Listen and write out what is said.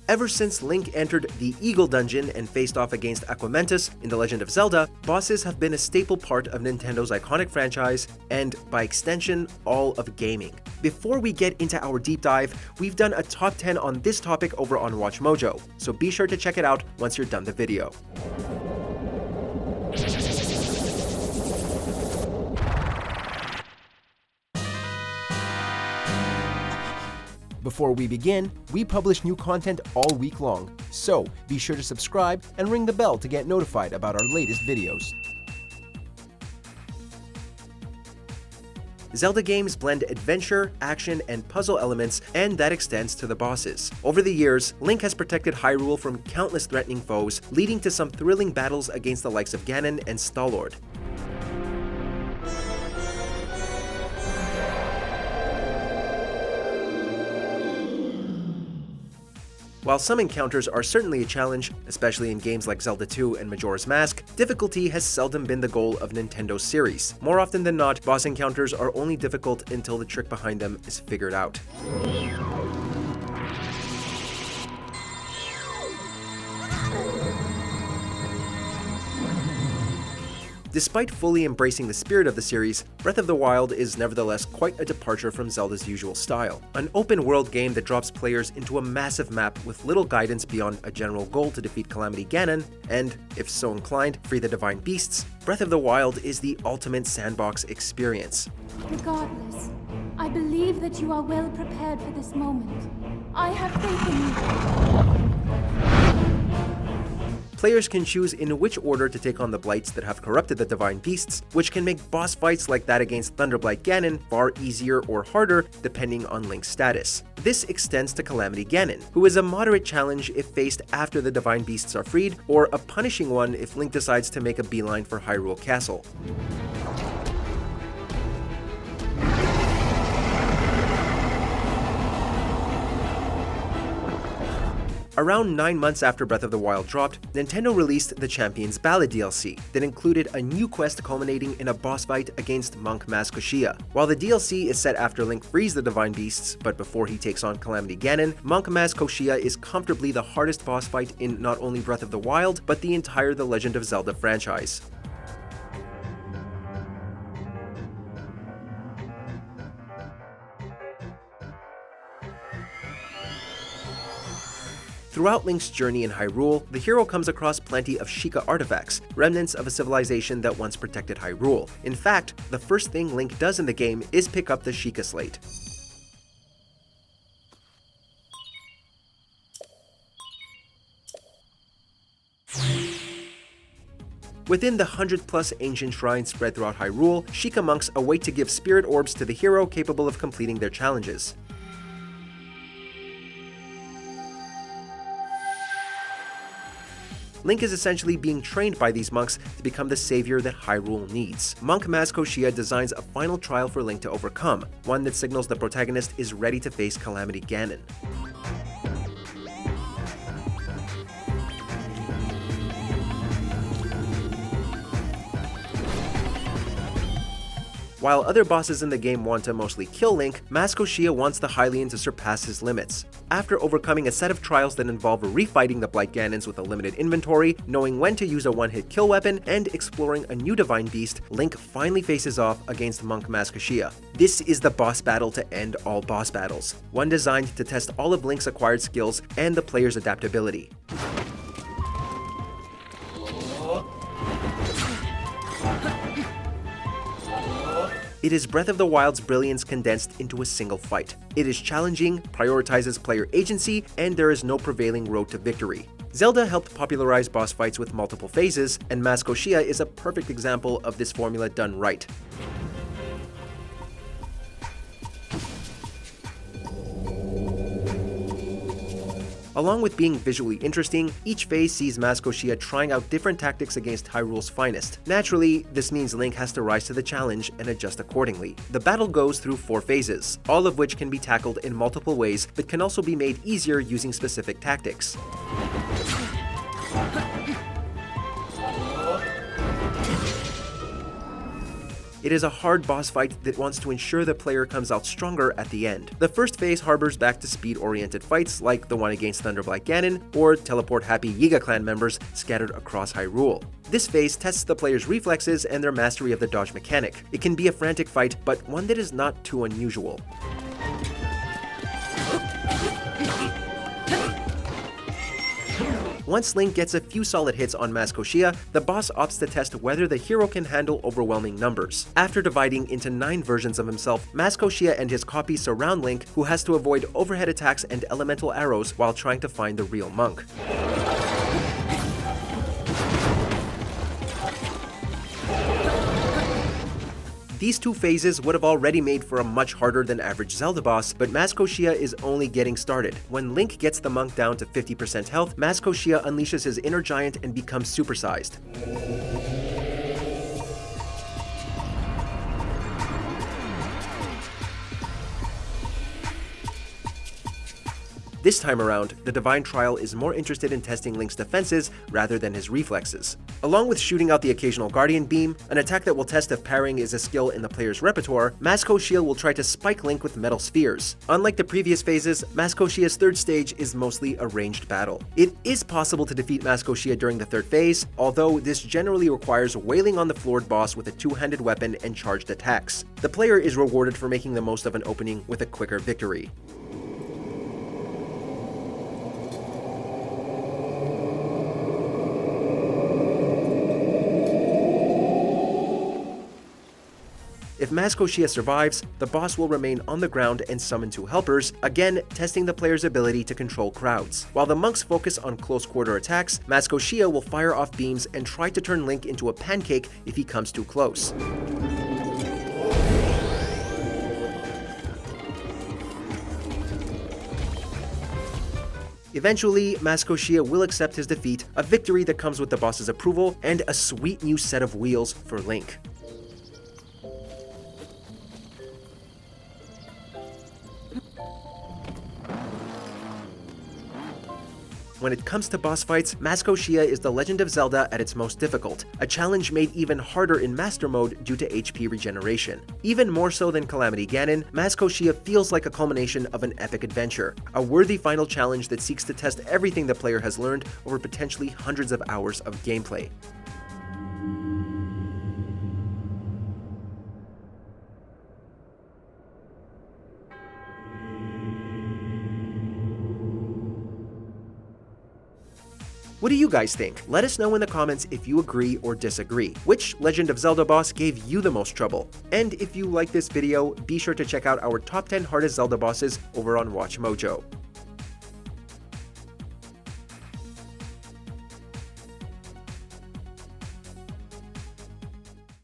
Ever since Link entered the Eagle Dungeon and faced off against Aquamentus in The Legend of Zelda, bosses have been a staple part of Nintendo's iconic franchise and, by extension, all of gaming. Before we get into our deep dive, we've done a top 10 on this topic over on Watch Mojo, so be sure to check it out once you're done the video. Before we begin, we publish new content all week long, so be sure to subscribe and ring the bell to get notified about our latest videos. Zelda games blend adventure, action, and puzzle elements, and that extends to the bosses. Over the years, Link has protected Hyrule from countless threatening foes, leading to some thrilling battles against the likes of Ganon and Stallord. While some encounters are certainly a challenge, especially in games like Zelda 2 and Majora's Mask, difficulty has seldom been the goal of Nintendo's series. More often than not, boss encounters are only difficult until the trick behind them is figured out. Despite fully embracing the spirit of the series, Breath of the Wild is nevertheless quite a departure from Zelda's usual style. An open-world game that drops players into a massive map with little guidance beyond a general goal to defeat Calamity Ganon, and, if so inclined, free the Divine Beasts, Breath of the Wild is the ultimate sandbox experience. Regardless, I believe that you are well prepared for this moment. I have faith in you. Players can choose in which order to take on the blights that have corrupted the Divine Beasts, which can make boss fights like that against Thunderblight Ganon far easier or harder depending on Link's status. This extends to Calamity Ganon, who is a moderate challenge if faced after the Divine Beasts are freed, or a punishing one if Link decides to make a beeline for Hyrule Castle. Around 9 months after Breath of the Wild dropped, Nintendo released the Champion's Ballad DLC that included a new quest culminating in a boss fight against monk Maz Koshia. While the DLC is set after Link frees the Divine Beasts, but before he takes on Calamity Ganon, monk Maz Koshia is comfortably the hardest boss fight in not only Breath of the Wild, but the entire The Legend of Zelda franchise. Throughout Link's journey in Hyrule, the hero comes across plenty of Sheikah artifacts, remnants of a civilization that once protected Hyrule. In fact, the first thing Link does in the game is pick up the Sheikah slate. Within the 100+ ancient shrines spread throughout Hyrule, Sheikah monks await to give spirit orbs to the hero capable of completing their challenges. Link is essentially being trained by these monks to become the savior that Hyrule needs. Monk Maz Koshia designs a final trial for Link to overcome, one that signals the protagonist is ready to face Calamity Ganon. While other bosses in the game want to mostly kill Link, Maz Koshia wants the Hylian to surpass his limits. After overcoming a set of trials that involve refighting the Blight Ganons with a limited inventory, knowing when to use a one-hit kill weapon, and exploring a new Divine Beast, Link finally faces off against monk Maz Koshia. This is the boss battle to end all boss battles, one designed to test all of Link's acquired skills and the player's adaptability. It is Breath of the Wild's brilliance condensed into a single fight. It is challenging, prioritizes player agency, and there is no prevailing road to victory. Zelda helped popularize boss fights with multiple phases, and Maz Koshia is a perfect example of this formula done right. Along with being visually interesting, each phase sees Maz Koshia trying out different tactics against Hyrule's finest. Naturally, this means Link has to rise to the challenge and adjust accordingly. The battle goes through 4 phases, all of which can be tackled in multiple ways, but can also be made easier using specific tactics. It is a hard boss fight that wants to ensure the player comes out stronger at the end. The first phase harbors back to speed-oriented fights like the one against Thunderblight Ganon or teleport-happy Yiga clan members scattered across Hyrule. This phase tests the player's reflexes and their mastery of the dodge mechanic. It can be a frantic fight, but one that is not too unusual. Once Link gets a few solid hits on Maz Koshia, the boss opts to test whether the hero can handle overwhelming numbers. After dividing into 9 versions of himself, Maz Koshia and his copy surround Link, who has to avoid overhead attacks and elemental arrows while trying to find the real monk. These 2 phases would have already made for a much harder than average Zelda boss, but Maz Koshia is only getting started. When Link gets the monk down to 50% health, Maz Koshia unleashes his inner giant and becomes supersized. This time around, the Divine Trial is more interested in testing Link's defenses rather than his reflexes. Along with shooting out the occasional Guardian Beam, an attack that will test if parrying is a skill in the player's repertoire, Maz Koshia will try to spike Link with metal spheres. Unlike the previous phases, Maz Koshia's third stage is mostly a ranged battle. It is possible to defeat Maz Koshia during the third phase, although this generally requires wailing on the floored boss with a 2-handed weapon and charged attacks. The player is rewarded for making the most of an opening with a quicker victory. If Maz Koshia survives, the boss will remain on the ground and summon 2 helpers, again testing the player's ability to control crowds. While the monks focus on close-quarter attacks, Maz Koshia will fire off beams and try to turn Link into a pancake if he comes too close. Eventually, Maz Koshia will accept his defeat, a victory that comes with the boss's approval, and a sweet new set of wheels for Link. When it comes to boss fights, Maz Koshia is the Legend of Zelda at its most difficult, a challenge made even harder in Master Mode due to HP regeneration. Even more so than Calamity Ganon, Maz Koshia feels like a culmination of an epic adventure, a worthy final challenge that seeks to test everything the player has learned over potentially hundreds of hours of gameplay. What do you guys think? Let us know in the comments if you agree or disagree. Which Legend of Zelda boss gave you the most trouble? And if you like this video, be sure to check out our top 10 hardest Zelda bosses over on Watch Mojo.